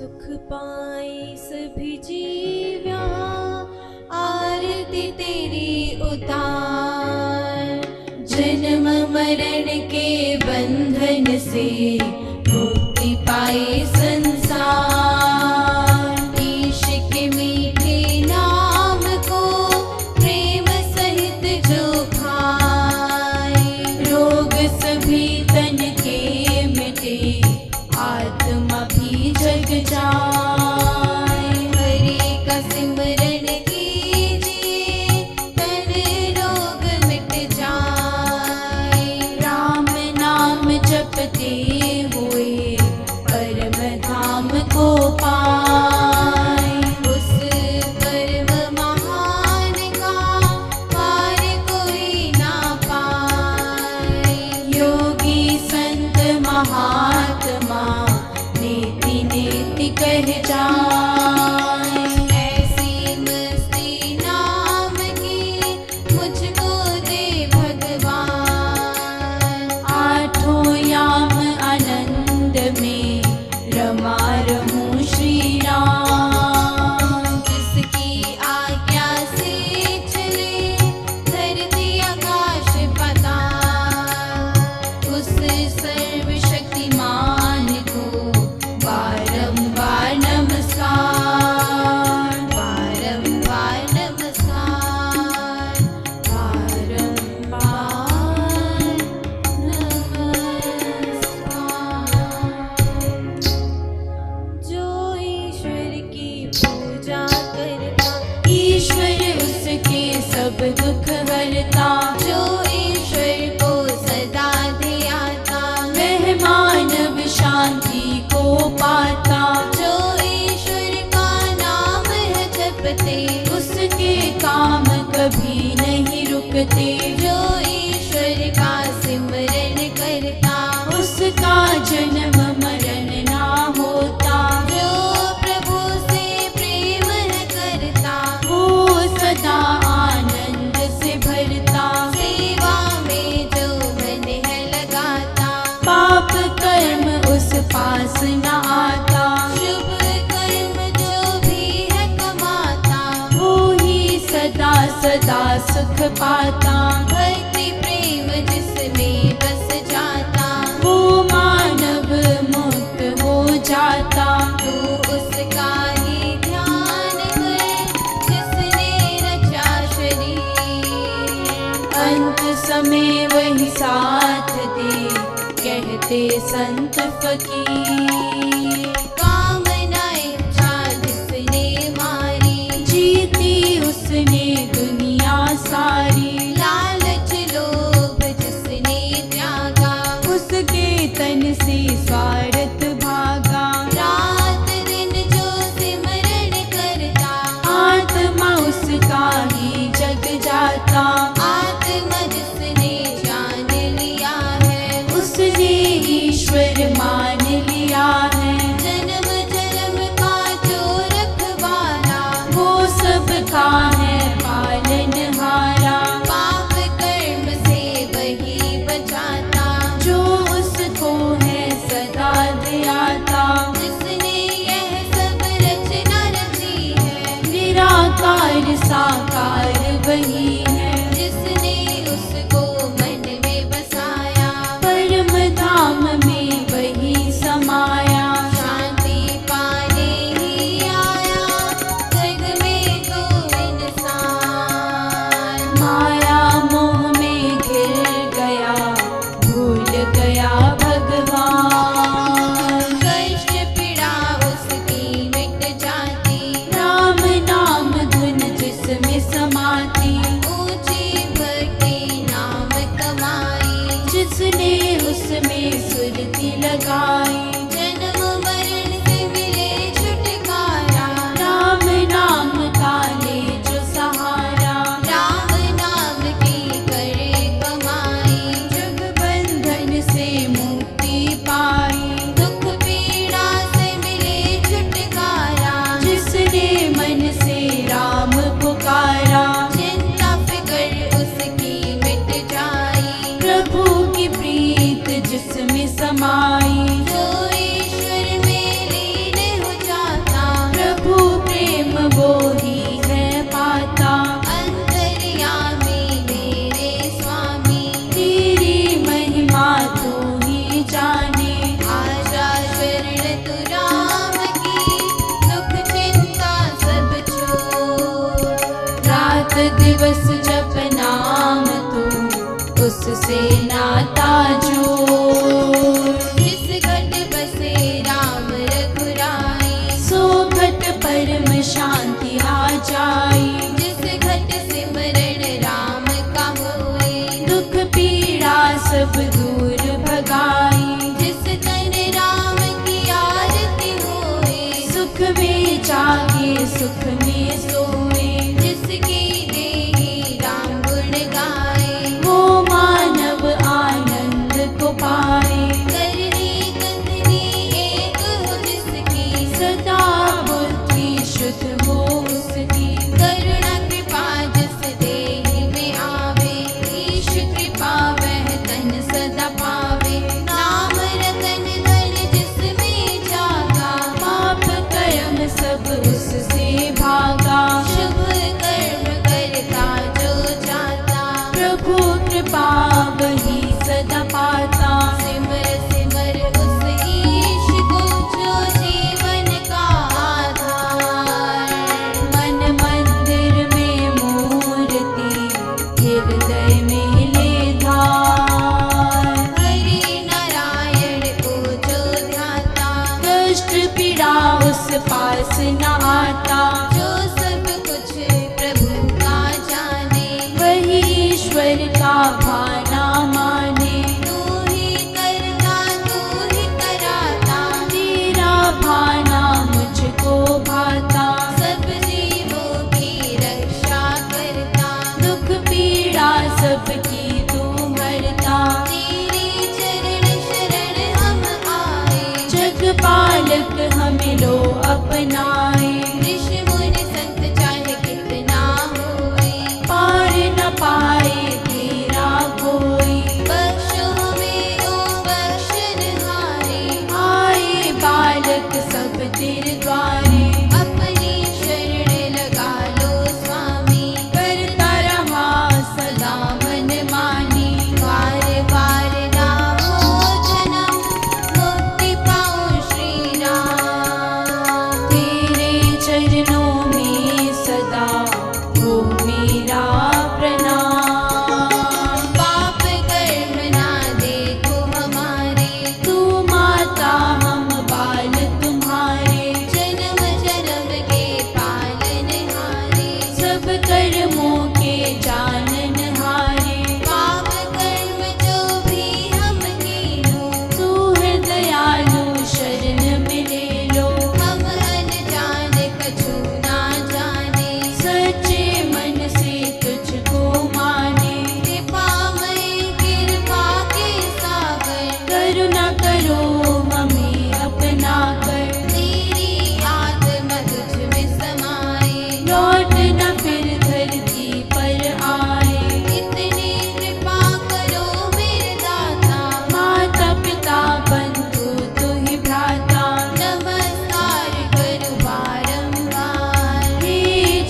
सुख पाए सभी जीव्या, आरती तेरी उतार। जन्म मरण के बंधन से मुक्ति पाए संसार। ईश के मीठे नाम को प्रेम सहित जो खाए, रोग सभी तन के मिटे, आत्मा भी जग जाए। हरि का सिमरन कीजिए, तन रोग मिट जाए। राम नाम जपते हुए परम धाम को पाए। उस परम महान का पार कोई ना पाए। योगी संत महात्मा नीति नीति कह जाए। ऐसी मस्ती नाम की मुझको दे भगवान। आठों याम आनंद में रमा रहूं श्री राम। जिसकी आज्ञा से चले धरती आकाश पाताल, उस सर्वशक्तिमान को बारंबार नमस्कार। बारंबार नमस्कार, बारंबार नमस्कार। जो ईश्वर की पूजा करता, ईश्वर उसके सब दुख हरता। जो ईश्वर को सदा ध्याता, वह मानव शांति को पाता। जो ईश्वर का नाम है जपते, उसके काम कभी नहीं रुकते। जो ईश्वर का सिमरन करता, उसका जन्म मरण ना होता। जो प्रभु से प्रेम है करता, वो सदा आनंद से भरता। सेवा में जो मन है लगाता, पाप कर्म उस पास न आता। शुभ कर्म जो भी है कमाता, वो ही सदा सदा सुख पाता। भक्ति प्रेम जिसमें बस जाता, वो मानव मुक्त हो जाता। तू उसका ही ध्यान कर जिसने रचा शरीर। अंत समय वही साथ दे, कहते संत फकीर। कामना इच्छा जिसने मारी, जीती उसने दुनिया सारी। लालच लोभ जिसने त्यागा, उसके तन से स्वार्थ भागा। रात दिन जो सिमरन करता, आत्मा उसका ही जग जाता। आत्मा जिसने जान लिया है, उसने ईश्वर मान लिया है। जन्म जन्म का जो रखवाला, वो सबका है पालनहारा। पाप कर्म से वही बचाता, जो उसको है सदा ध्याता। जिसने यह सब रचना रची है, निराकार साकार वही है। जिसने उसको मन में बसाया, परम धाम में वही समाया। शांति पाने ही आया जग में तो इंसान। माया मोह में घिर गया, भूल गया भगवान। कष्ट पीड़ा उसकी मिट जाती, राम नाम धुन जिसमें समाती। बस जप नाम तू उससे नाता जोड़। जिस घट बसे राम रघुराई सो घट परम शांति आ जाई। जिस घट सिमरण राम का होए दुख पीड़ा सब दूर भगाई। जिस तन राम की आरती होए सुख में जागे सुख में सोए। जिसकी देहि राम गुण गाए वो मानव आनंद को पाए। करनी कथनी एक हो जिसकी सदा बुद्धि शुद्ध हो उसकी। करुणा कृपा जिस देहि में आवे ईश कृपा वह तन सदा पावे। नाम रतन धन जिसमें जागा पाप कर्म सब उससे भागा। शुभ कर्म करता जो जाता प्रभु कृपा वही सदा पाता। सिमर सिमर उस ईश को जो जीवन का आधार। मन मंदिर में मूर्ति हृदय में ले धार। हरि नारायण को जो ध्याता कष्ट पीड़ा उस पास न आता। जो सब कुछ प्रभु का जाने वही ईश्वर का भाना माने। तू ही करता तू ही कराता तेरा भाना मुझको भाता। सब जीवों की रक्षा करता दुख पीड़ा सबकी तू हरता। तेरे चरण शरण हम आए जग पालक हमें लो अपनाए। ऋषि मुनि संत चाहे कितना होए पार न पाए तेरा कोई। बख्शो हमें ओ बख्शनहारे आए बालक सब तेरे द्वारे। अपनी शरण लगा लो स्वामी करता रहा सदा मन मानी। बार बार ना हो जन्म मुक्ति पाओ श्री राम। तेरे चरणों में सदा हो मेरा प्रणाम। पाप कर्म ना देखो हमारे तू माता हम बाल तुम्हारे। जन्म जन्म के पालनहारे सब कर्मों के जाननहारे। पाप कर्म जो भी हम कीनो तू है दयालु शरण में ले लो। हम अनजान कछु ना जाने सच्चे मन से तुझको माने। कृपामय कृपा के सागर करुणा करो हमें अपना कर। तेरी आत्मा तुझ में समाए लौट न फिर धरती पर आए। इतनी कृपा करो मेरे दाता माता पिता बंधु तू ही भ्राता। नमस्कार करूं बारंबार हे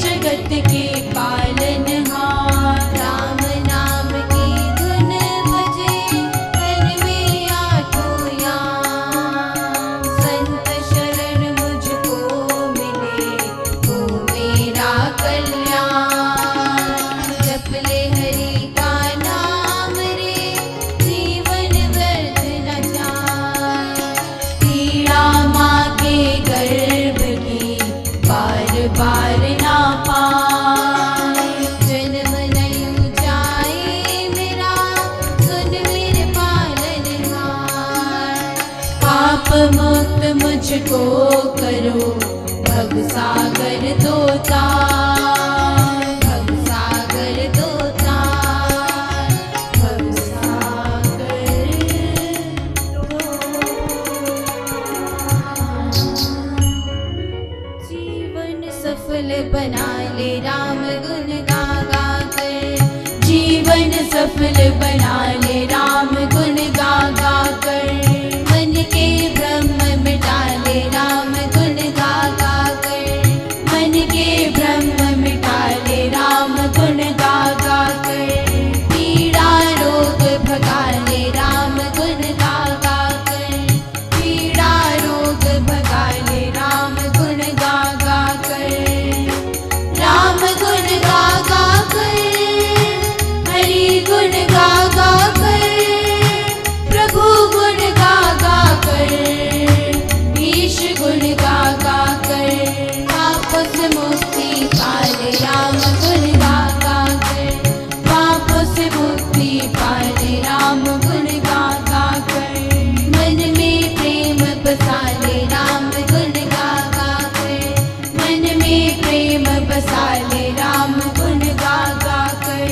जगत के पालनहार। राम नाम की धुन बजे तन में आठों याम। संत शरण मुझको मिले हो मेरा कल्याण। जप ले हरि का नाम रे जीवन व्यर्थ न जाए। पीड़ा माँ के गर्भ की बार बार ना पाए। जन्म नहीं जाए मेरा सुन मेरे पालनहार। पाप मुक्त मुझको करो भव सागर दो तार। भव सागर दो तार। भव सागर दो तार। जीवन सफल बना ले राम गुण गा गा कर। जीवन सफल बना ले राम गुण गा गा कर। मन के भ्रम मिटा ले राम गुण गा गा कर। मन के भ्रम मिटा ले राम गुण गा गा कर। पीड़ा रोग भगा ले राम गुण गा गा कर। पीड़ा रोग भगा ले राम गुण गा गा कर। राम गुण गा गा कर। गा गा कर, पापों से मुक्ति पाले राम गुण गा गा कर, पापों से मुक्ति पाले राम गुण गा गा कर, मन में प्रेम बसा ले राम गुण गा गा कर, मन में प्रेम बसा ले राम गुण गा गा कर,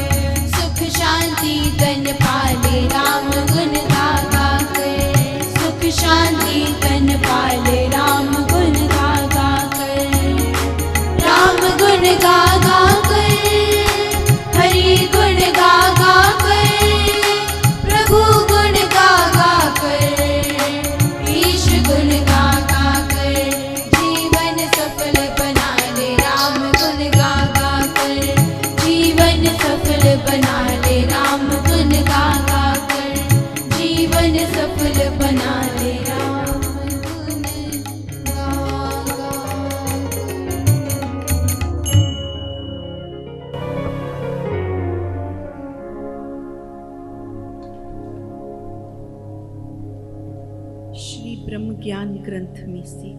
सुख शांति तन पाले राम गुण गा गा कर, सुख शांति तन पाले राम गुण गा गा कर, राम गुण गा गा कर, हरि गुण गा गा कर, प्रभु गुण गा गा कर, ईश गुण गा गा कर, जीवन सफल बना ले राम गुण गा गा कर, जीवन सफल बना ले राम गुण गा गा कर, जीवन सफल बना ले राम गुण गा गा श्री ब्रह्म ज्ञान ग्रंथ में से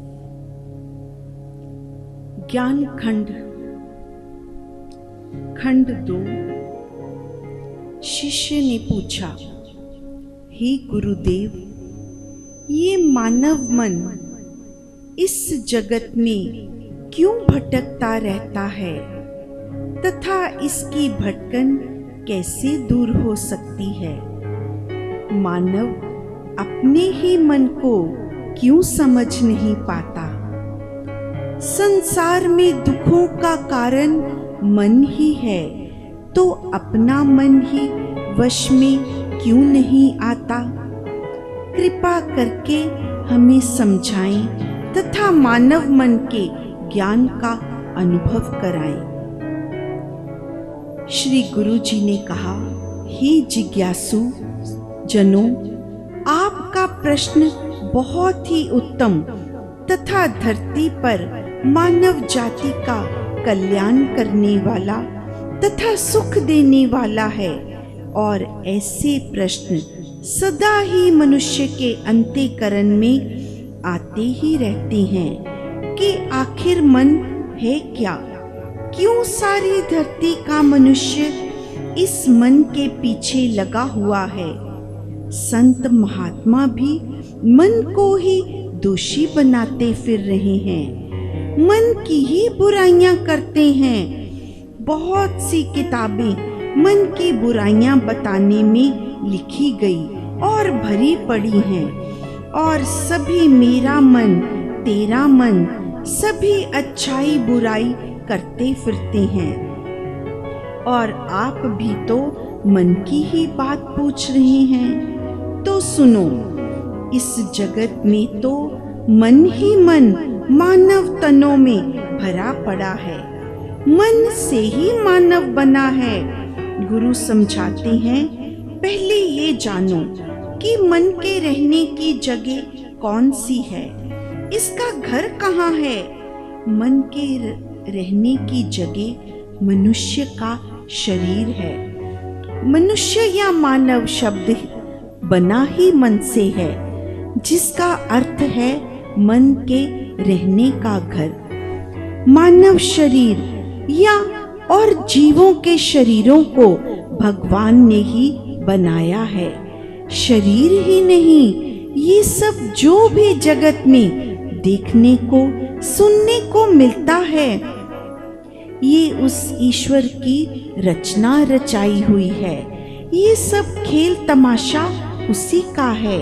ज्ञान खंड 2। शिष्य ने पूछा, हे गुरुदेव, ये मानव मन इस जगत में क्यों भटकता रहता है तथा इसकी भटकन कैसे दूर हो सकती है? मानव अपने ही मन को क्यों समझ नहीं पाता? संसार में दुखों का कारण मन ही है, तो अपना मन ही वश में क्यों नहीं आता? कृपा करके हमें समझाएं तथा मानव मन के ज्ञान का अनुभव कराएं। श्री गुरु जी ने कहा, हे जिज्ञासु जनों, आपका प्रश्न बहुत ही उत्तम तथा धरती पर मानव जाति का कल्याण करने वाला तथा सुख देने वाला है, और ऐसे प्रश्न सदा ही मनुष्य के अंतःकरण में आते ही रहते हैं कि आखिर मन है क्या? क्यों सारी धरती का मनुष्य इस मन के पीछे लगा हुआ है? संत महात्मा भी मन को ही दोषी बनाते फिर रहे हैं, मन की ही बुराइयां करते हैं। बहुत सी किताबें मन की बुराइयां बताने में लिखी गई और भरी पड़ी हैं, और सभी मेरा मन तेरा मन सभी अच्छाई बुराई करते फिरते हैं। और आप भी तो मन की ही बात पूछ रहे हैं, तो सुनो, इस जगत में तो मन ही मन मानव तनों में भरा पड़ा है, मन से ही मानव बना है। गुरु समझाते हैं, पहले ये जानो कि मन के रहने की जगह कौन सी है, इसका घर कहाँ है? मन के रहने की जगह मनुष्य का शरीर है। मनुष्य या मानव शब्द बना ही मन से है, जिसका अर्थ है मन के रहने का घर। मानव शरीर या और जीवों के शरीरों को भगवान ने ही बनाया है। शरीर ही नहीं, ये सब जो भी जगत में देखने को सुनने को मिलता है, ये उस ईश्वर की रचना रचाई हुई है। ये सब खेल तमाशा उसी का है।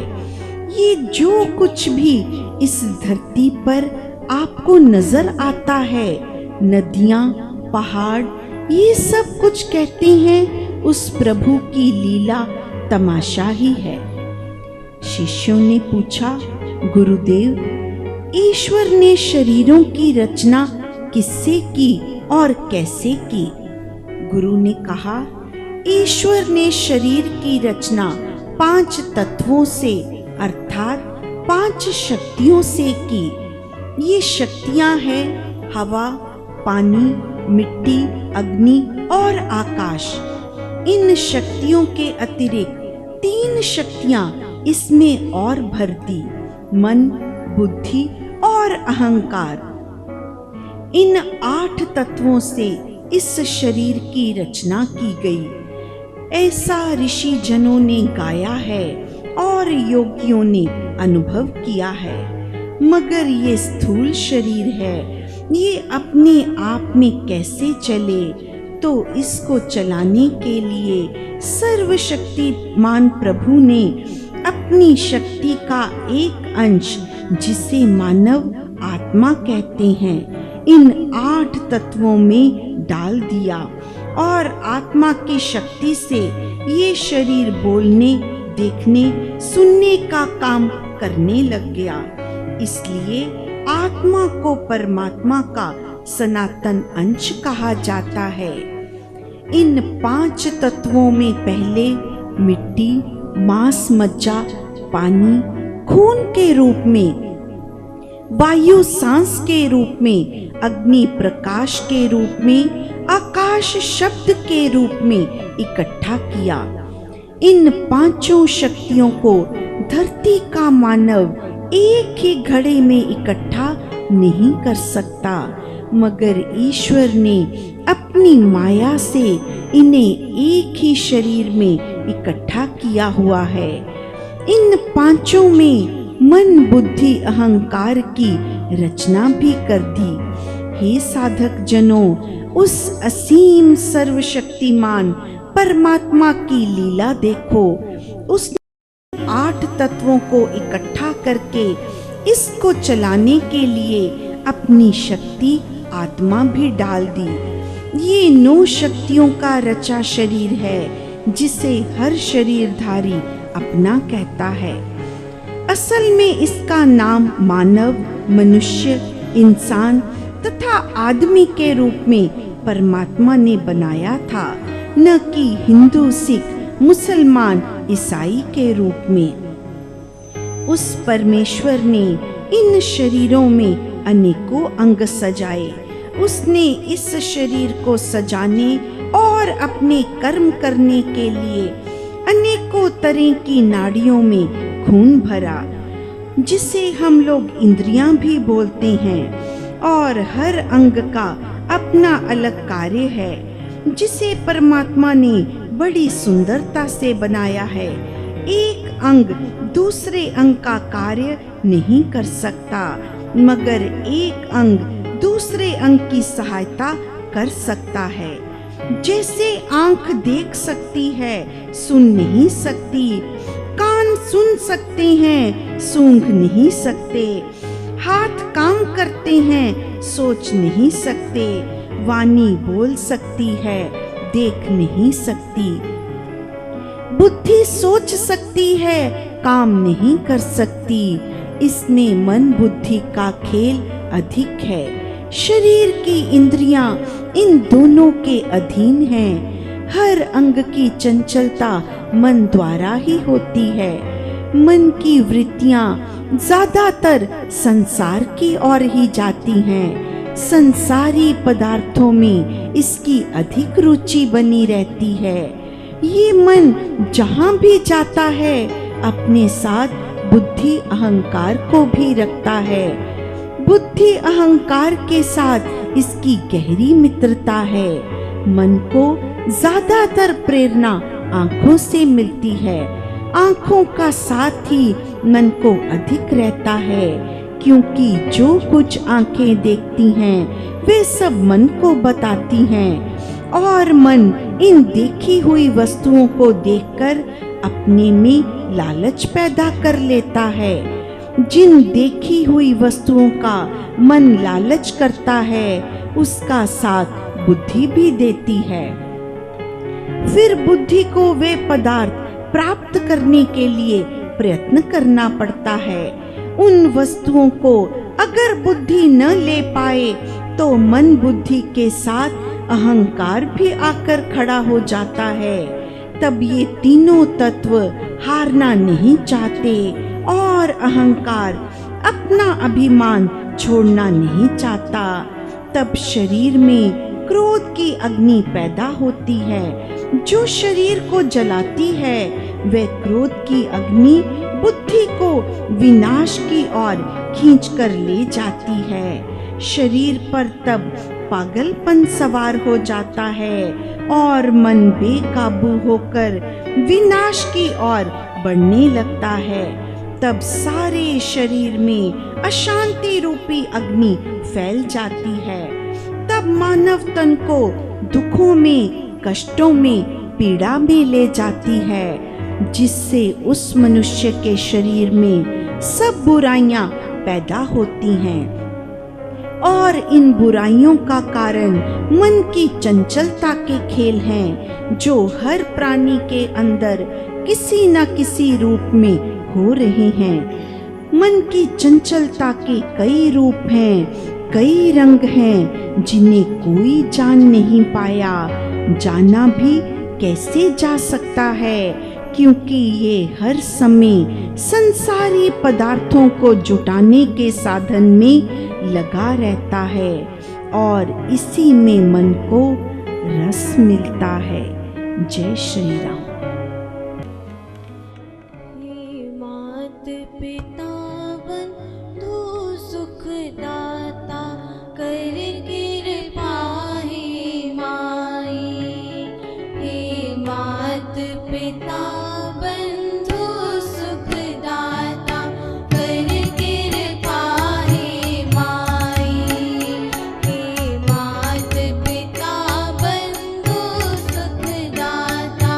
ये जो कुछ भी इस धरती पर आपको नजर आता है, नदियाँ, पहाड़, ये सब कुछ कहते हैं उस प्रभु की लीला तमाशा ही है। शिष्यों ने पूछा, गुरुदेव, ईश्वर ने शरीरों की रचना किससे की और कैसे की? गुरु ने कहा, ईश्वर ने शरीर की रचना 5 तत्वों से अर्थात 5 शक्तियों से की। ये शक्तियां हैं हवा, पानी, मिट्टी, अग्नि और आकाश। इन शक्तियों के अतिरिक्त 3 शक्तियां इसमें और भर दी, मन, बुद्धि और और अहंकार, इन 8 तत्वों से इस शरीर की रचना की गई। ऐसा ऋषि जनों ने गाया है और योगियों ने अनुभव किया है। मगर ये स्थूल शरीर है, ये अपने आप में कैसे चले? तो इसको चलाने के लिए सर्वशक्तिमान प्रभु ने अपनी शक्ति का एक अंश, जिसे मानव आत्मा कहते हैं, इन 8 तत्वों में डाल दिया और आत्मा की शक्ति से ये शरीर बोलने, देखने, सुनने का काम करने लग गया। इसलिए आत्मा को परमात्मा का सनातन अंश कहा जाता है। इन 5 तत्वों में पहले मिट्टी, मांस, मज्जा, पानी खून के रूप में, वायु सांस के रूप में, अग्नि प्रकाश के रूप में, आकाश शब्द के रूप में इकट्ठा किया। इन 5 शक्तियों को धरती का मानव एक ही घड़े में इकट्ठा नहीं कर सकता, मगर ईश्वर ने अपनी माया से इन्हें एक ही शरीर में इकट्ठा किया हुआ है। इन 5 में मन, बुद्धि, अहंकार की रचना भी कर दी। हे साधक जनों, उस असीम सर्वशक्तिमान परमात्मा की लीला देखो। उसने 8 तत्वों को इकट्ठा करके इसको चलाने के लिए अपनी शक्ति आत्मा भी डाल दी। ये 9 शक्तियों का रचा शरीर है, जिसे हर शरीरधारी अपना कहता है। असल में इसका नाम मानव, मनुष्य, इंसान तथा आदमी के रूप में परमात्मा ने बनाया था, न कि हिंदू, सिख, मुसलमान, ईसाई के रूप में। उस परमेश्वर ने इन शरीरों में अनेकों अंग सजाए। उसने इस शरीर को सजाने और अपने कर्म करने के लिए अनेकों तरह की नाड़ियों में खून भरा, जिसे हम लोग इंद्रियां भी बोलते हैं। और हर अंग का अपना अलग कार्य है, जिसे परमात्मा ने बड़ी सुंदरता से बनाया है। एक अंग दूसरे अंग का कार्य नहीं कर सकता, मगर एक अंग दूसरे अंग की सहायता कर सकता है। जैसे आंख देख सकती है, सुन नहीं सकती, कान सुन सकते हैं, सूंघ नहीं सकते, हाथ काम करते हैं, सोच नहीं सकते, वाणी बोल सकती है, देख नहीं सकती, बुद्धि सोच सकती है, काम नहीं कर सकती। इसमें मन बुद्धि का खेल अधिक है। शरीर की इंद्रियां इन दोनों के अधीन हैं। हर अंग की चंचलता मन द्वारा ही होती है। मन की वृत्तियां ज्यादातर संसार की ओर ही जाती हैं। संसारी पदार्थों में इसकी अधिक रुचि बनी रहती है। ये मन जहाँ भी जाता है, अपने साथ बुद्धि अहंकार को भी रखता है। बुद्धि अहंकार के साथ इसकी गहरी मित्रता है। मन को ज्यादातर प्रेरणा आंखों से मिलती है। आंखों का साथ ही मन को अधिक रहता है, क्योंकि जो कुछ आंखें देखती हैं वे सब मन को बताती हैं, और मन इन देखी हुई वस्तुओं को देखकर अपने में लालच पैदा कर लेता है। जिन देखी हुई वस्तुओं का मन लालच करता है, उसका साथ बुद्धि भी देती है। फिर बुद्धि को वे पदार्थ प्राप्त करने के लिए प्रयत्न करना पड़ता है। उन वस्तुओं को अगर बुद्धि न ले पाए तो मन बुद्धि के साथ अहंकार भी आकर खड़ा हो जाता है। तब ये तीनों तत्व हारना नहीं चाहते और अहंकार अपना अभिमान छोड़ना नहीं चाहता। तब शरीर में क्रोध की अग्नि पैदा होती है जो शरीर को जलाती है। वह क्रोध की अग्नि बुद्धि को विनाश की ओर खींचकर ले जाती है। शरीर पर तब पागलपन सवार हो जाता है और मन बेकाबू होकर विनाश की ओर बढ़ने लगता है। तब सारे शरीर में अशांति रूपी अग्नि फैल जाती है। तब मानव तन को दुखों में, कष्टों में, पीड़ा में ले जाती है, जिससे उस मनुष्य के शरीर में सब बुराइयां पैदा होती हैं। और इन बुराइयों का कारण मन की चंचलता के खेल हैं, जो हर प्राणी के अंदर किसी न किसी रूप में हो रहे हैं। मन की चंचलता के कई रूप हैं, कई रंग हैं, जिन्हें कोई जान नहीं पाया। जाना भी कैसे जा सकता है, क्योंकि ये हर समय संसारी पदार्थों को जुटाने के साधन में लगा रहता है और इसी में मन को रस मिलता है। जय श्री राम। मात पिता बंधु सुखदाता कर कृपा हे माई। हे मात पिता बंधु सुखदाता कर कृपा हे माई। हे मात पिता बंधु सुखदाता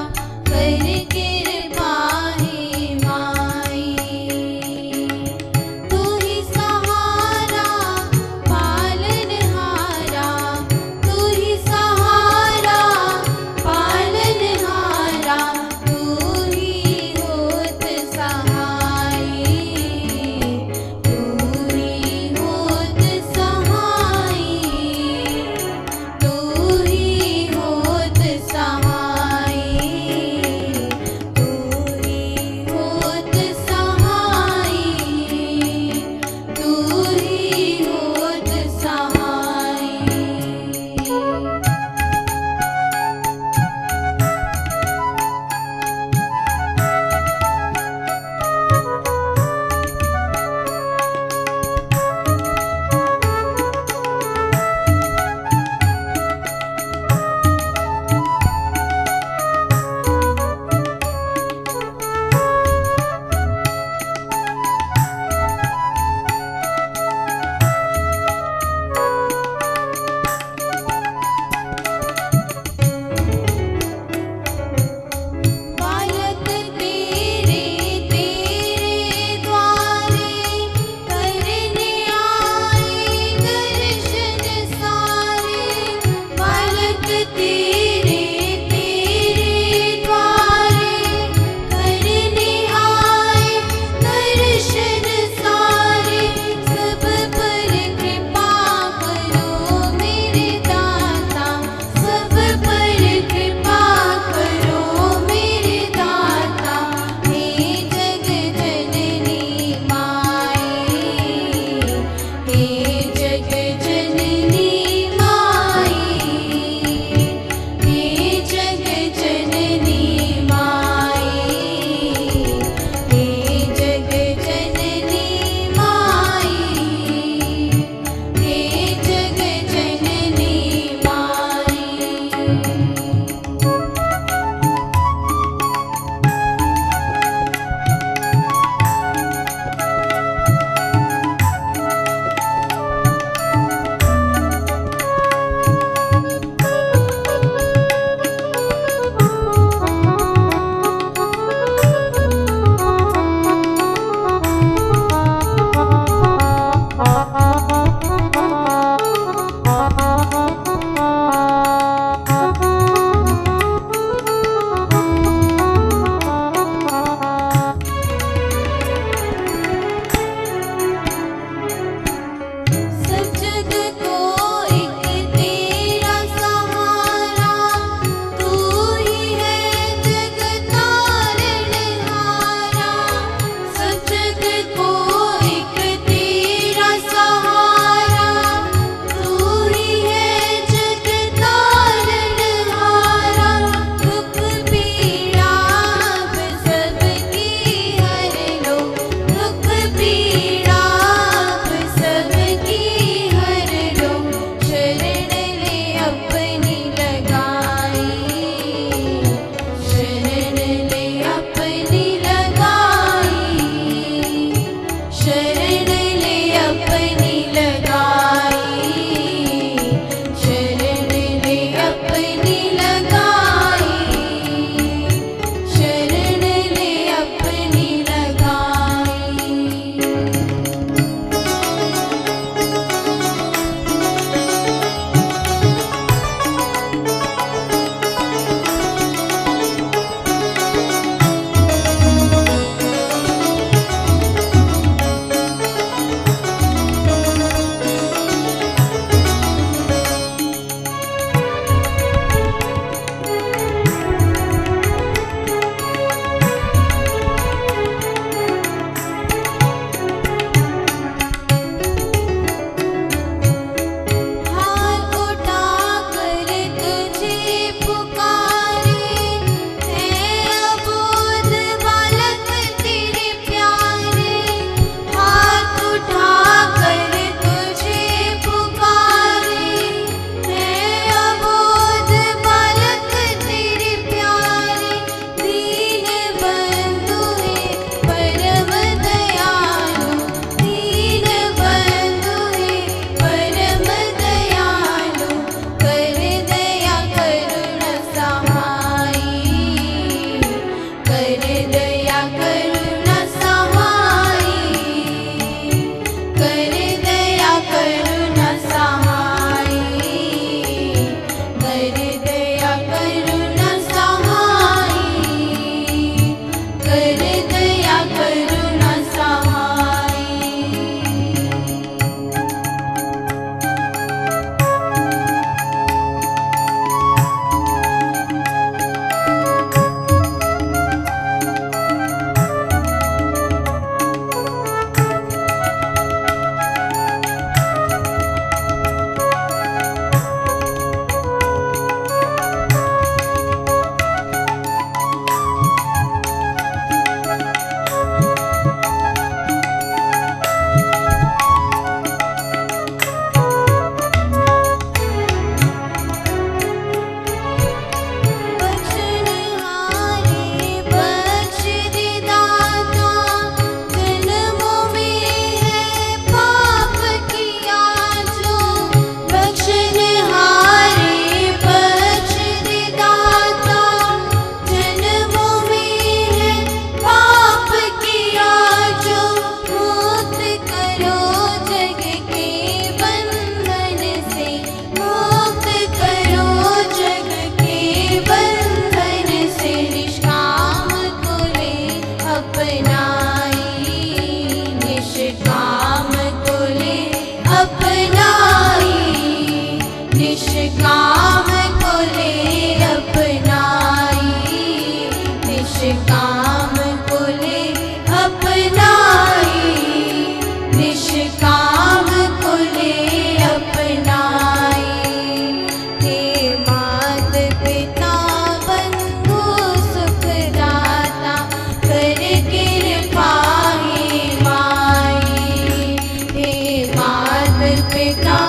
पिता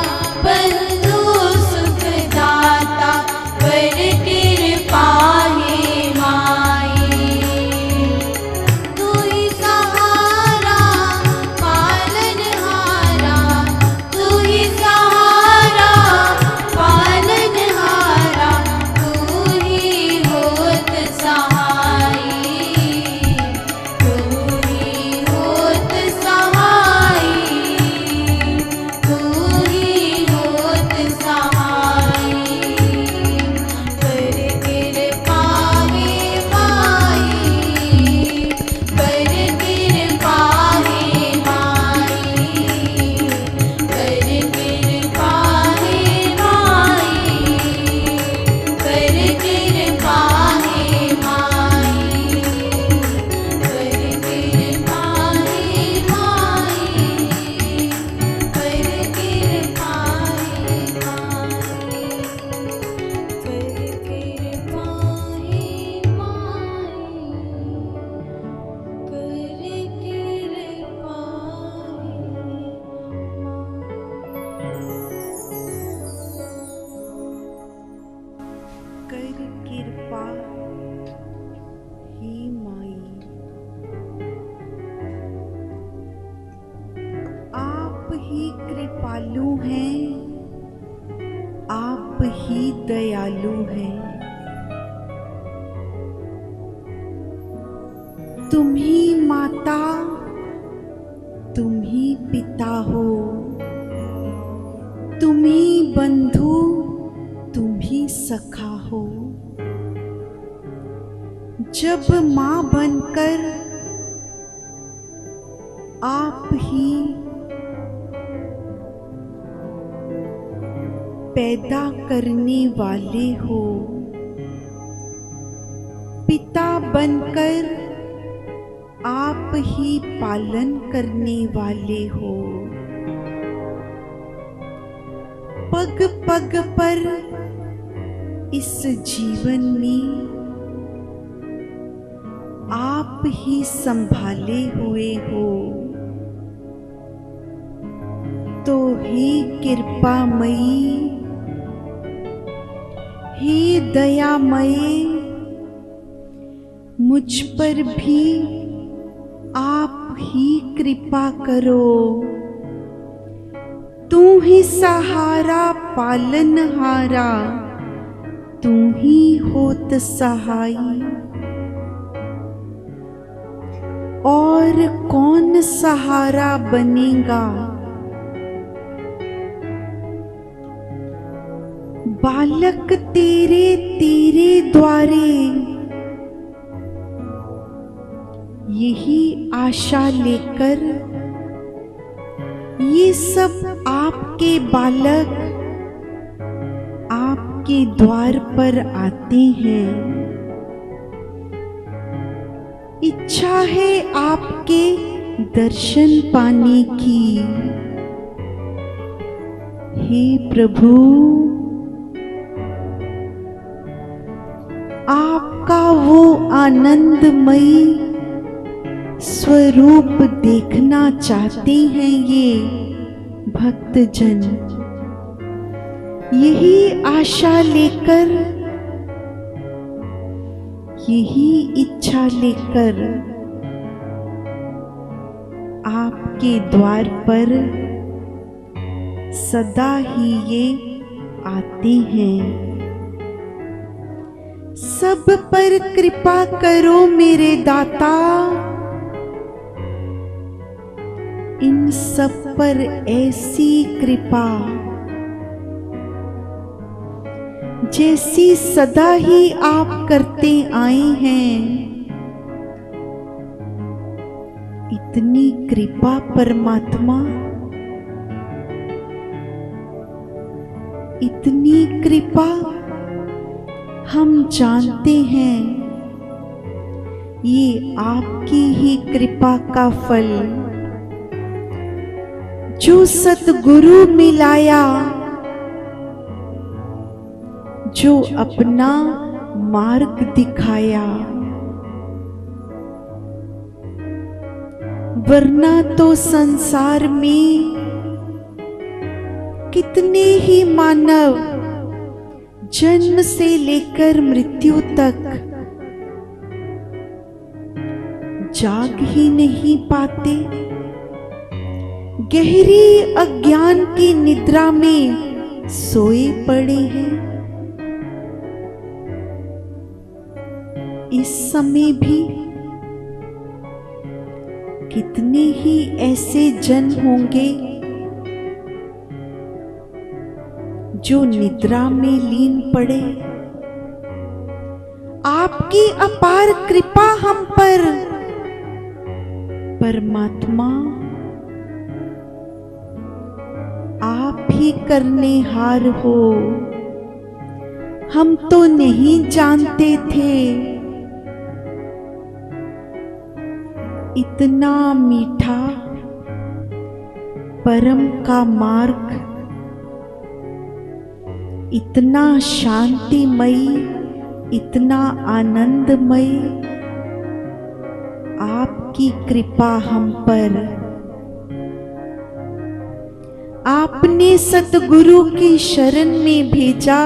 बंधु सुखदाता कर कृपा हे माई। तू ही सहारा पालनहारा, तू ही सहारा पालनहारा, तू ही होत सहाई, तू ही होत सहाई, तू ही होत सहाई। कर कृपा हे माई, कर कृपा हे माई, कर कृपा हे माई, कर कृपा हे माई, कर कृपा हे माई, कर कृपा हे कर कृपा हे माई। आप ही कृपालु हैं, आप ही दयालु हैं। तुम ही माता, तुम ही पिता हो, तुम ही बंधु, तुम ही सखा हो। जब माँ बनकर आप ही पैदा करने वाले हो, पिता बनकर आप ही पालन करने वाले हो। पग पग पर इस जीवन में आप ही संभाले हुए हो। तो हे कृपामयी, हे दयामयी, मुझ पर भी आप ही कृपा करो। तू ही सहारा पालनहारा, तू ही होत सहाई। और कौन सहारा बनेगा? बालक तेरे तेरे द्वारे, यही आशा लेकर ये सब आपके बालक आपके द्वार पर आते हैं। इच्छा है आपके दर्शन पाने की। हे प्रभु, आपका वो आनंदमयी स्वरूप देखना चाहते हैं ये भक्तजन। यही आशा लेकर, यही इच्छा लेकर आपके द्वार पर सदा ही ये आते हैं। सब पर कृपा करो मेरे दाता, इन सब पर ऐसी कृपा जैसी सदा ही आप करते आए हैं। इतनी कृपा परमात्मा, इतनी कृपा हम जानते हैं ये आपकी ही कृपा का फल। जो सतगुरु मिलाया, जो अपना मार्ग दिखाया, वरना तो संसार में कितने ही मानव जन्म से लेकर मृत्यु तक जाग ही नहीं पाते, गहरी अज्ञान की निद्रा में सोए पड़े हैं। इस समय भी कितने ही ऐसे जन होंगे जो निद्रा में लीन पड़े। आपकी अपार कृपा हम पर परमात्मा, आप ही करनेहार हो। हम तो नहीं जानते थे इतना मीठा परम का मार्ग, इतना शांतिमयी, इतना आनंदमयी आपकी कृपा हम पर। आपने सतगुरु की शरण में भेजा,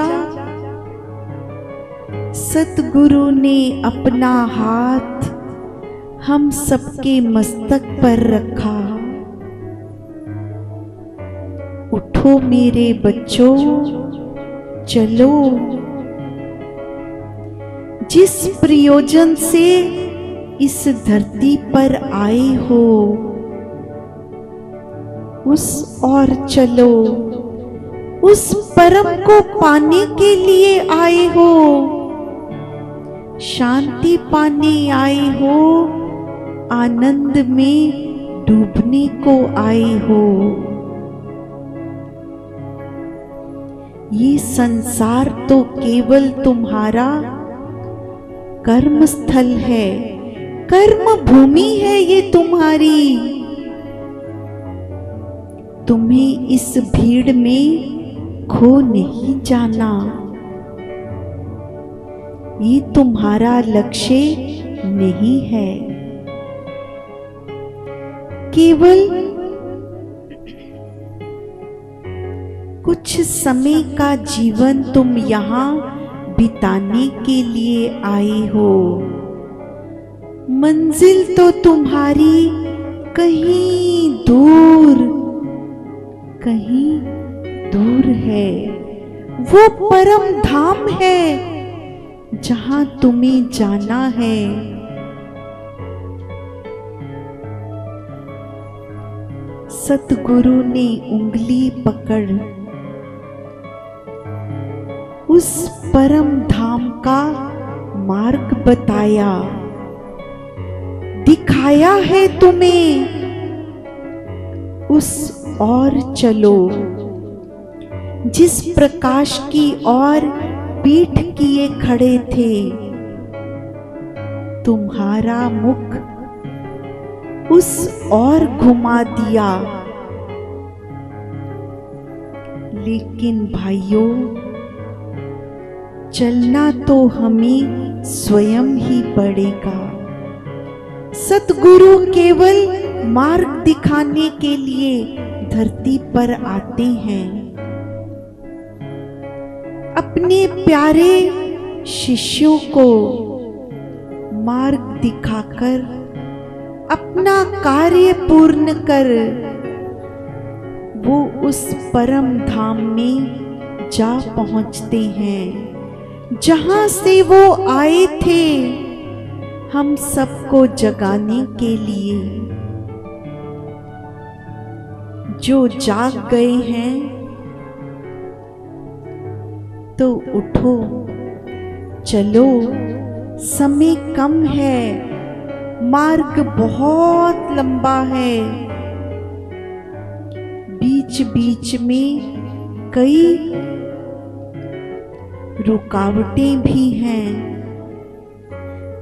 सतगुरु ने अपना हाथ हम सबके मस्तक पर रखा। उठो मेरे बच्चों, चलो, जिस प्रयोजन से इस धरती पर आए हो उस और चलो। उस परम को पाने के लिए आए हो, शांति पाने आए हो, आनंद में डूबने को आए हो। ये संसार तो केवल तुम्हारा कर्म स्थल है, कर्म भूमि है ये तुम्हारी। तुम्हें इस भीड़ में खो नहीं जाना, ये तुम्हारा लक्ष्य नहीं है। केवल कुछ समय का जीवन तुम यहाँ बिताने के लिए आए हो। मंजिल तो तुम्हारी कहीं दूर है। वो परम धाम है जहां तुम्हें जाना है। सतगुरु ने उंगली पकड़ उस परम धाम का मार्ग बताया, दिखाया है तुम्हें। उस और चलो जिस प्रकाश की ओर पीठ किए खड़े थे। तुम्हारा मुख उस और घुमा दिया। लेकिन भाइयों, चलना तो हमें स्वयं ही पड़ेगा। सतगुरु केवल मार्ग दिखाने के लिए धरती पर आते हैं। अपने प्यारे शिष्यों को मार्ग दिखाकर अपना कार्य पूर्ण कर वो उस परम धाम में जा पहुंचते हैं जहां से वो आए थे, हम सबको जगाने के लिए। जो जाग गए हैं तो उठो, चलो, समय कम है, मार्ग बहुत लंबा है। बीच बीच में कई रुकावटें भी हैं,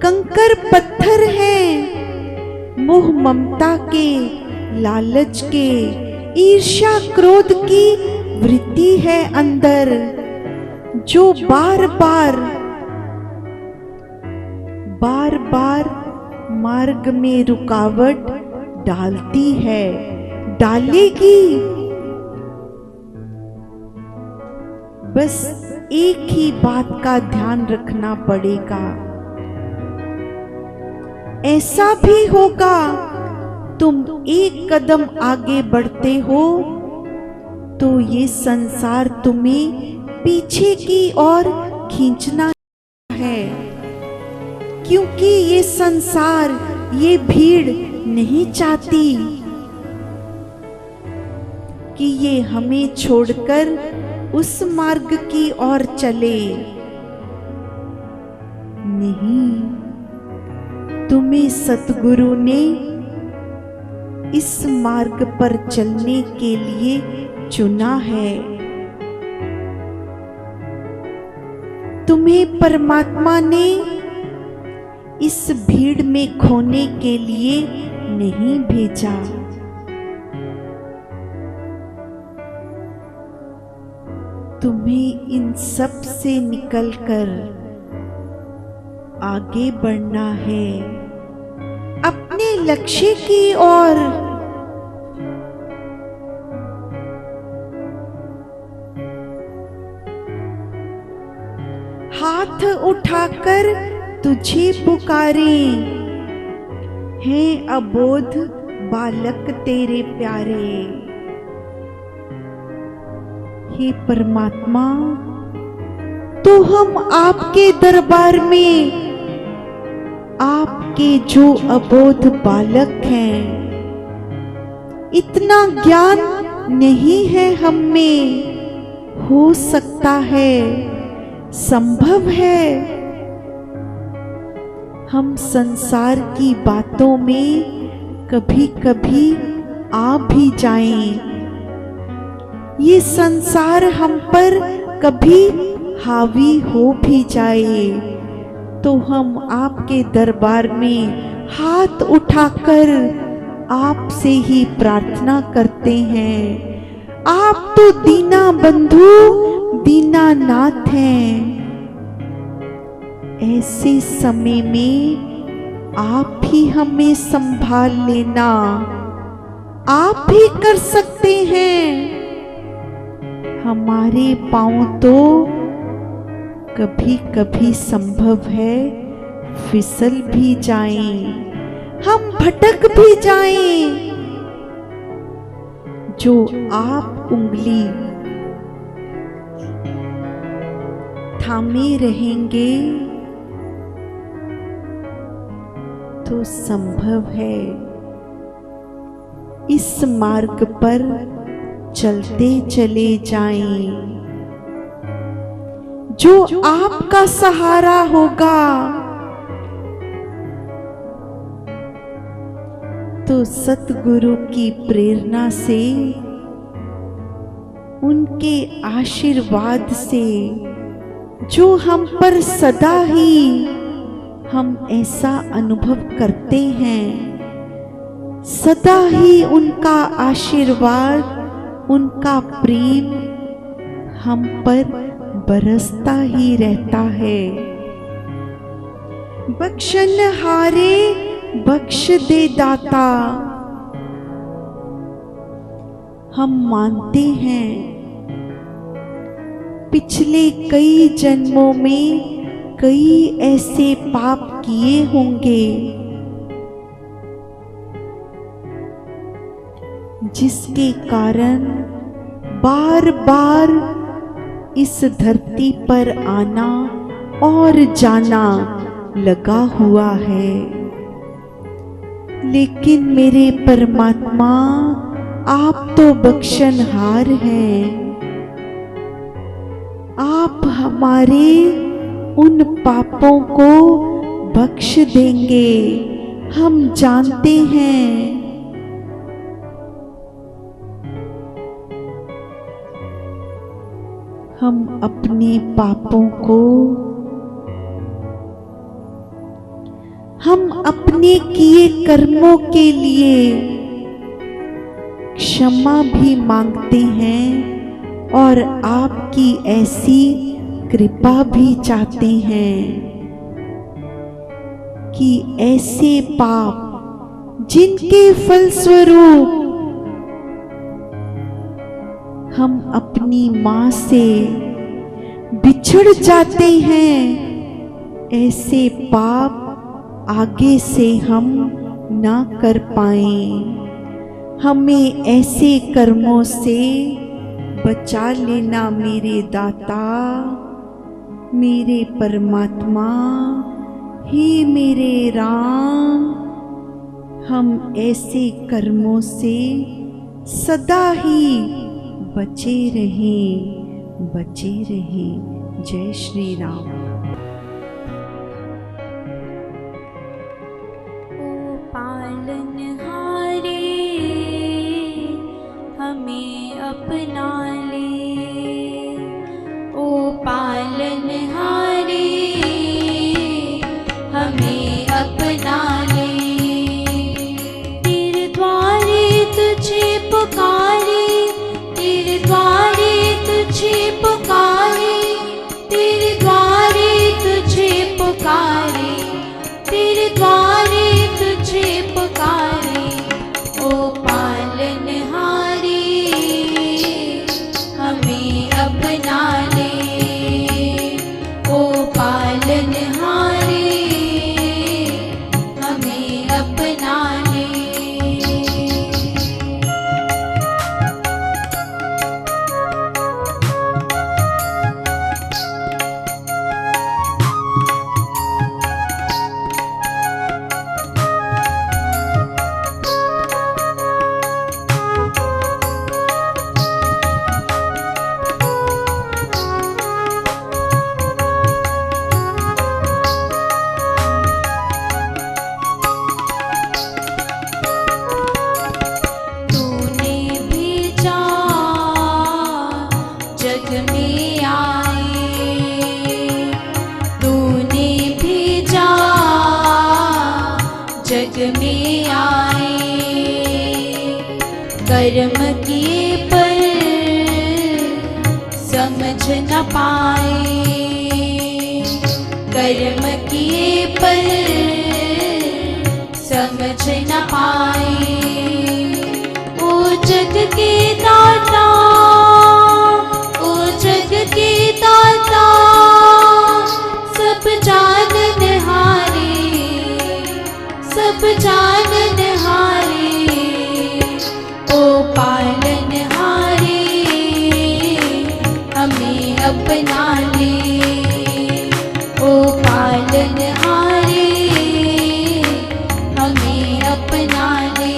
कंकर पत्थर हैं, मोह ममता के, लालच के, ईर्ष्या क्रोध की वृत्ति है अंदर, जो बार बार मार्ग में रुकावट डालती है, डालेगी। बस एक ही बात का ध्यान रखना पड़ेगा। ऐसा भी होगा तुम एक कदम आगे बढ़ते हो तो ये संसार तुम्हें पीछे की ओर खींचना है, क्योंकि ये संसार, ये भीड़ नहीं चाहती कि ये हमें छोड़कर उस मार्ग की ओर चले। नहीं, तुम्हें सतगुरु ने इस मार्ग पर चलने के लिए चुना है। तुम्हें परमात्मा ने इस भीड़ में खोने के लिए नहीं भेजा। तुम्हें इन सब से निकलकर आगे बढ़ना है अपने लक्ष्य की ओर। हाथ उठाकर तुझे पुकारे हैं अबोध बालक तेरे प्यारे। हे परमात्मा, तो हम आपके दरबार में आपके जो अबोध बालक हैं, इतना ज्ञान नहीं है हम में। हो सकता है, संभव है, हम संसार की बातों में कभी कभी आ भी जाएं। ये संसार हम पर कभी हावी हो भी जाए तो हम आपके दरबार में हाथ उठाकर आपसे ही प्रार्थना करते हैं। आप तो दीना बंधु, दीनानाथ हैं। ऐसे समय में आप ही हमें संभाल लेना, आप भी कर सकते हैं। हमारे पांव तो कभी कभी संभव है फिसल भी जाएं, हम भटक भी जाएं। जो आप उंगली थामे रहेंगे तो संभव है इस मार्ग पर चलते चले जाएं। जो आपका सहारा होगा तो सतगुरु की प्रेरणा से, उनके आशीर्वाद से, जो हम पर सदा ही हम ऐसा अनुभव करते हैं, सदा ही उनका आशीर्वाद, उनका प्रेम हम पर बरसता ही रहता है। बख्शनहारे बख्श दे दाता। हम मानते हैं पिछले कई जन्मों में कई ऐसे पाप किए होंगे जिसके कारण बार बार इस धरती पर आना और जाना लगा हुआ है। लेकिन मेरे परमात्मा, आप तो बख्शनहार हैं। आप हमारे उन पापों को बख्श देंगे, हम जानते हैं। हम अपने पापों को, हम अपने किए कर्मों के लिए क्षमा भी मांगते हैं और आपकी ऐसी कृपा भी चाहते हैं कि ऐसे पाप जिनके फलस्वरूप हम अपनी माँ से बिछड़ जाते हैं। ऐसे पाप आगे से हम ना कर पाएं। हमें ऐसे कर्मों से बचा लेना मेरे दाता, मेरे परमात्मा, हे मेरे राम। हम ऐसे कर्मों से सदा ही बचे रहें, बचे रहें। जय श्री राम। ओ पालनहारे हमें अपना ले, ओ पालनहारे हमें अपना ले। तेरे द्वारे तुझे पुकारे, तेरे द्वारे तुझे पुकारे, तेरे द्वारे तुझे पुकारे, तेरे द्वारे तुझे पुकारे। ओ पालनहारे हमें अपना ले, ओ पालनहारे हमें अपना ले। जग में आए, कर्म किए पर समझ न पाए, कर्म किए पर समझ न पाए। ओ जग के दाता, ओ जग के दाता, सब जाननहारे, सब जाननहारे। ओ पालनहारे हमें अपना ले, ओ पालनहारे हमें अपना ले।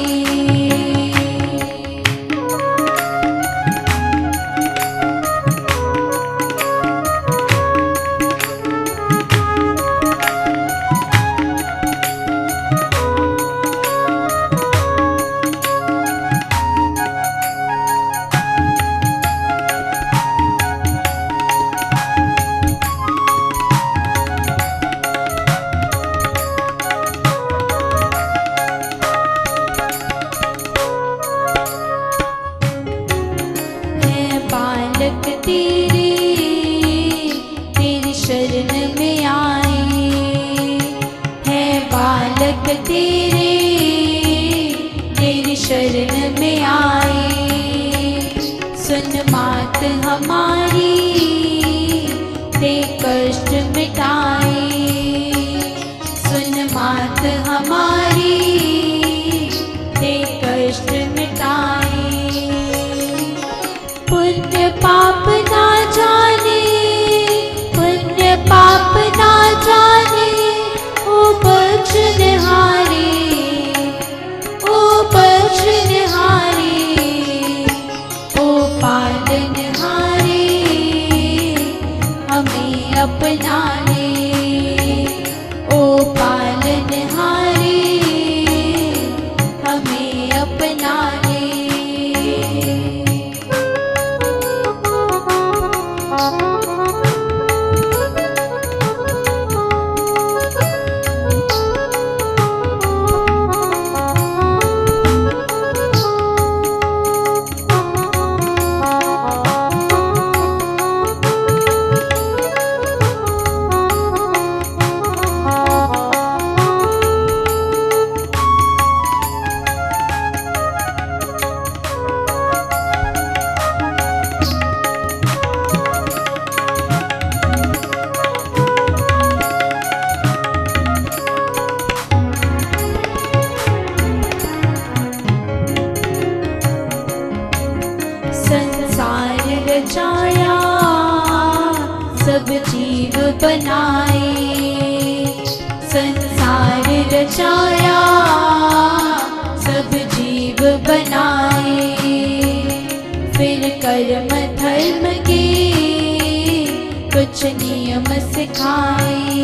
बालक तेरे, तेरी शरण में आए हैं। बालक तेरे, तेरी शरण में आए। सुन मात हमारी, ते कष्ट मिटाए। सुन मात हमारी, ते कष्ट मिटाए। पुण्य पाप ना जाने, पुण्य पाप ना जाने। ओ बख्शनहारे, ओ बख्शनहारे। ओ पालनहारे हमें अपना ले, ओ पालनहारे हमें अपना ले। बनाए, संसार रचाया सब जीव बनाए, फिर कर्म धर्म के कुछ नियम सिखाए,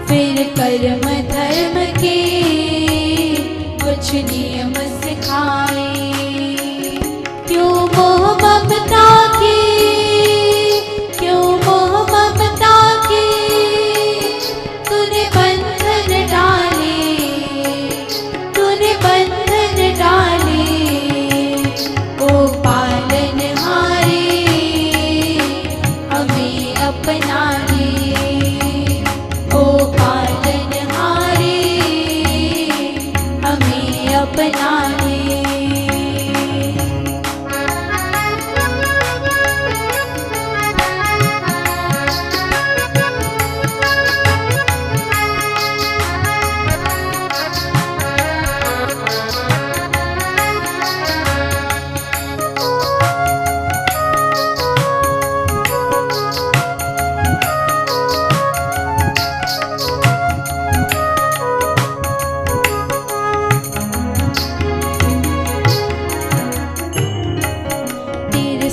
फिर कर्म धर्म के कुछ नियम सिखाए। क्यों मोह ममता के, क्यों मोह ममता के तूने बंधन डाले, तूने बंधन डाले। ओ पालनहारे हमें अपना ले, ओ पालनहारे हमें अपना ले।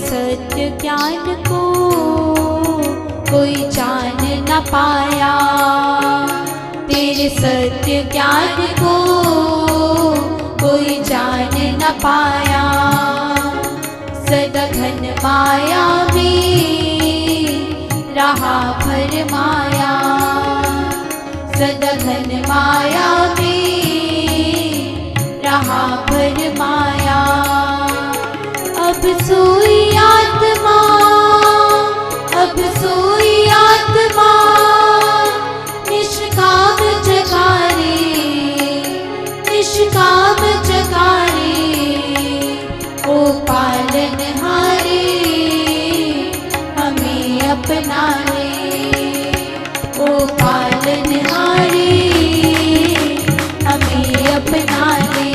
सत्य ज्ञान को कोई जान न पाया, तेरे सत्य ज्ञान को कोई जान न पाया। सदा घन माया में रहा भरमाया, सदा घन माया में रहा भरमाया। अब सोई आत्मा, अब सोई आत्मा निष्काम जगारे, निष्काम जगारे। ओ पालनहारे हमें अपना ले, ओ पालनहारे हमें अपना ले।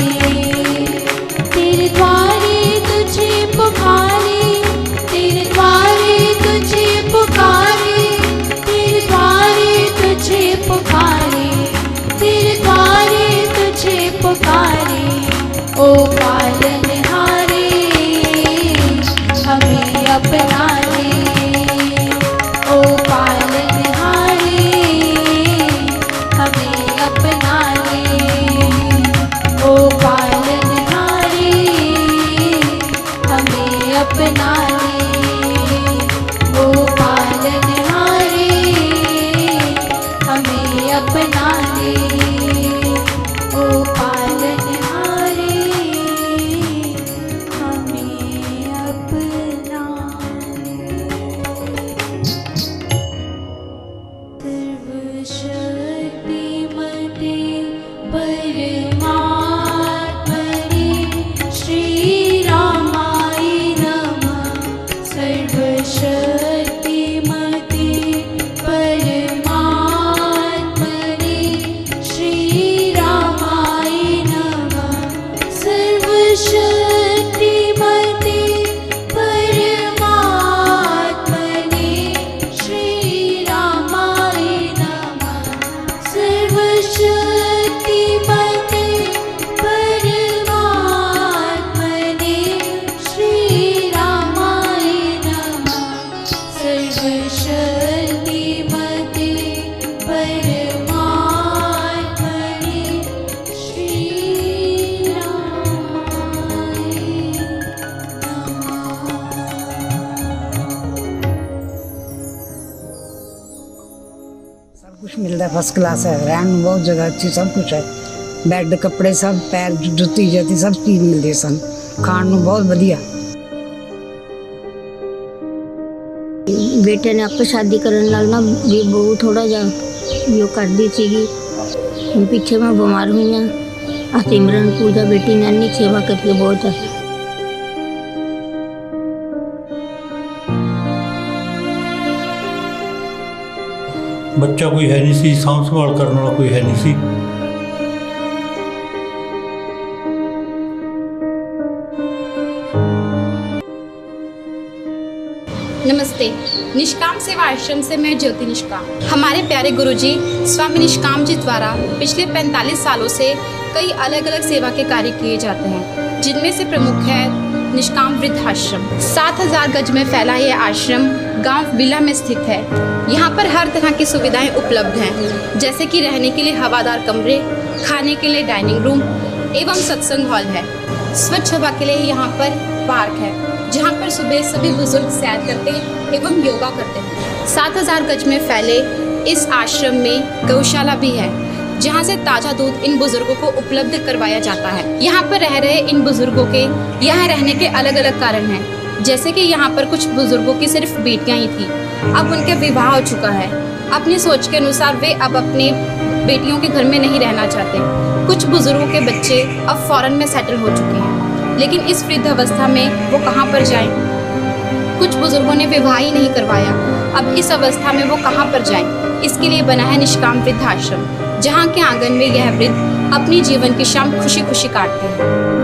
तेरे द्वारे तुझे पुकारे, तेरे द्वारे तुझे पुकारे, तेरे द्वारे तुझे पुकारे, तेरे द्वारे तुझे पुकारे। ओ पालनहारे हमें अपना ले, ओ पालनहारे हमें अपना ले, ओ पालनहारे हमें अपना ले, ओ पालनहारे हमें अपना ले, ओ पालनहारे हमें अपना ले। सर्वशक्तिमते परमात्मने श्री रामाय नमः। सर्वशक्तिमते परमात्मने श्री रामाय नमः। सर्वशक्तिमते परमात्मने श्री रामाय नमः। सर्वशक्तिमते परमात्मने श्री रामाय नमः। सर्वशक्तिमते परमात्मने श्री रामाय सब कुछ मिलता है, फर्स्ट क्लास है। रहन बहुत जगह अच्छी, सब कुछ है। बैड कपड़े सब, पैर जुत्ती जाती सब चीज मिलती है सन। खाण ਨੂੰ बहुत बढ़िया। बेटे ने आपे शादी करने ਨਾਲ ना भी बहुत थोड़ा जा जो कर दी सीगी। पीछे मैं बीमार हुई ना, सिमरन पूजा बेटी ने अन्नी सेवा करके बहुत है। बच्चा कोई है नहीं सी, साਂਭ ਸੰਭਾਲ ਕਰਨ ਵਾਲਾ ਕੋਈ ਹੈ ਨਹੀਂ ਸੀ। नमस्ते। निष्काम सेवा आश्रम से मैं ज्योति निष्काम। हमारे प्यारे गुरुजी स्वामी निष्काम जी द्वारा पिछले 45 सालों से कई अलग अलग सेवा के कार्य किए जाते हैं, जिनमें से प्रमुख है निष्काम वृद्धाश्रम। 7000 गज में फैला यह आश्रम गांव बिला में स्थित है। यहाँ पर हर तरह की सुविधाएं उपलब्ध हैं, जैसे कि रहने के लिए हवादार कमरे, खाने के लिए डाइनिंग रूम एवं सत्संग हॉल है। स्वच्छ हवा के लिए यहाँ पर पार्क है, जहाँ पर सुबह सभी बुजुर्ग सैर करते एवं योगा करते हैं। 7000 गज में फैले इस आश्रम में गौशाला भी है, जहाँ से ताज़ा दूध इन बुजुर्गों को उपलब्ध करवाया जाता है। यहाँ पर रह रहे इन बुजुर्गों के यहाँ रहने के अलग अलग कारण हैं, जैसे कि यहाँ पर कुछ बुजुर्गों की सिर्फ बेटियाँ ही थी, अब उनके विवाह हो चुका है। अपनी सोच के अनुसार वे अब अपने बेटियों के घर में नहीं रहना चाहते। कुछ बुजुर्गों के बच्चे अब फॉरेन में सेटल हो चुके हैं, लेकिन इस वृद्धावस्था में वो कहाँ पर जाएं? कुछ बुजुर्गों ने विवाह ही नहीं करवाया, अब इस अवस्था में वो कहाँ पर जाएं? इसके लिए बना है निष्काम वृद्धाश्रम, जहाँ के आंगन में यह वृद्ध अपनी जीवन की शाम खुशी खुशी काटते हैं।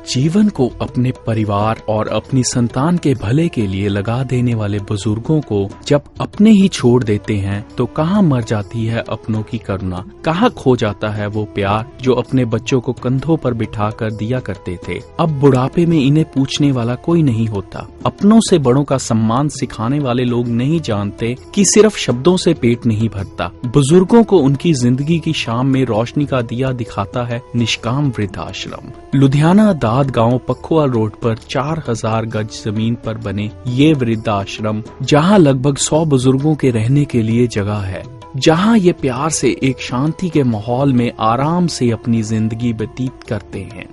जीवन को अपने परिवार और अपनी संतान के भले के लिए लगा देने वाले बुजुर्गों को जब अपने ही छोड़ देते हैं तो कहाँ मर जाती है अपनों की करुणा, कहाँ खो जाता है वो प्यार जो अपने बच्चों को कंधों पर बिठा कर दिया करते थे। अब बुढ़ापे में इन्हें पूछने वाला कोई नहीं होता। अपनों से बड़ों का सम्मान सिखाने वाले लोग नहीं जानते कि सिर्फ शब्दों से पेट नहीं भरता। बुजुर्गों को उनकी जिंदगी की शाम में रोशनी का दिया दिखाता है निष्काम वृद्धाश्रम। लुधियाना दाद गांव पखुआ रोड पर 4000 गज जमीन पर बने ये वृद्धाश्रम, जहां लगभग 100 बुजुर्गों के रहने के लिए जगह है, जहां ये प्यार से एक शांति के माहौल में आराम से अपनी जिंदगी व्यतीत करते हैं।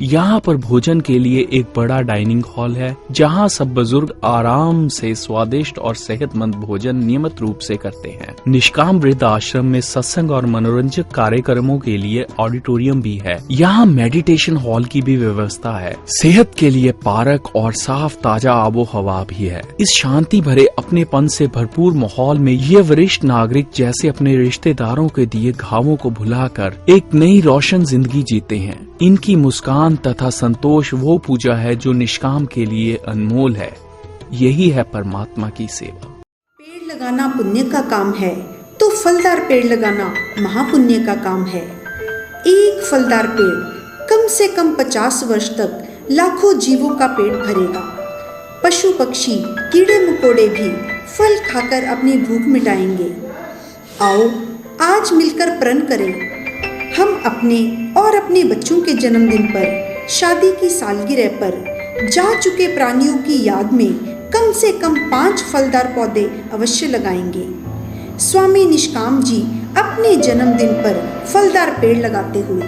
यहाँ पर भोजन के लिए एक बड़ा डाइनिंग हॉल है, जहाँ सब बुजुर्ग आराम से स्वादिष्ट और सेहतमंद भोजन नियमित रूप से करते हैं। निष्काम वृद्ध आश्रम में सत्संग और मनोरंजक कार्यक्रमों के लिए ऑडिटोरियम भी है। यहाँ मेडिटेशन हॉल की भी व्यवस्था है। सेहत के लिए पार्क और साफ ताजा आबो हवा भी है। इस शांति भरे अपनेपन से भरपूर माहौल में ये वरिष्ठ नागरिक जैसे अपने रिश्तेदारों के दिए घावों को भुलाकर एक नई रोशन जिंदगी जीते हैं। इनकी मुस्कान तथा संतोष वो पूजा है जो निष्काम के लिए अनमोल है। यही है परमात्मा की सेवा। पेड़ लगाना पुण्य का काम है तो फलदार पेड़ लगाना महापुण्य का काम है। एक फलदार पेड़ कम से कम 50 वर्ष तक लाखों जीवों का पेट भरेगा। पशु पक्षी कीड़े मकोड़े भी फल खाकर अपनी भूख मिटाएंगे। आओ आज मिलकर प्रण करें, हम अपने और अपने बच्चों के जन्मदिन पर, शादी की सालगिरह पर जा चुके प्राणियों की याद में कम से कम 5 फलदार पौधे अवश्य लगाएंगे। स्वामी निष्काम जी अपने जन्मदिन पर फलदार पेड़ लगाते हुए